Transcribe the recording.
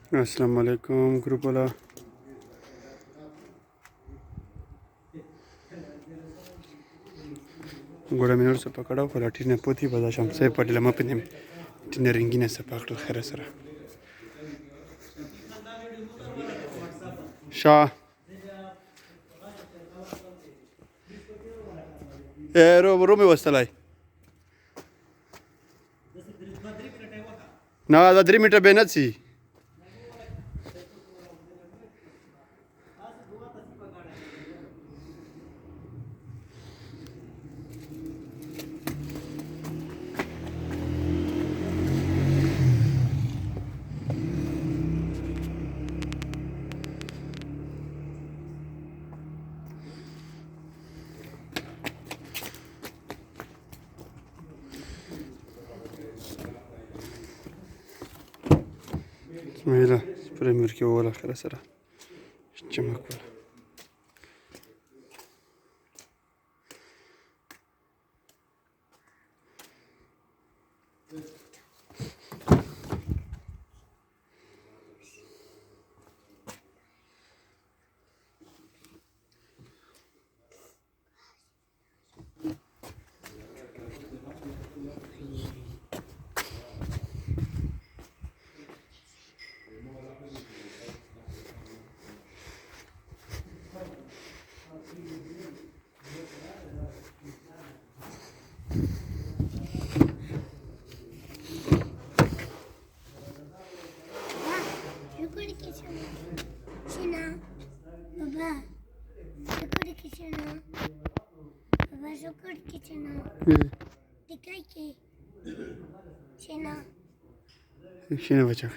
अस्सलाम वालेकुम ग्रुप वाला गोड़ा मिनर से पकड़ा और लाठी ने पोथी बजा शाम से पड़े लम्हा पे ने टिने रिंगी ने से पकड़ खैर सरा शाह रो में वस्तलाई ना 3 मीटर बेनची ميلا بريمير كي ولا خير سرا جمعك ولا شنو بچه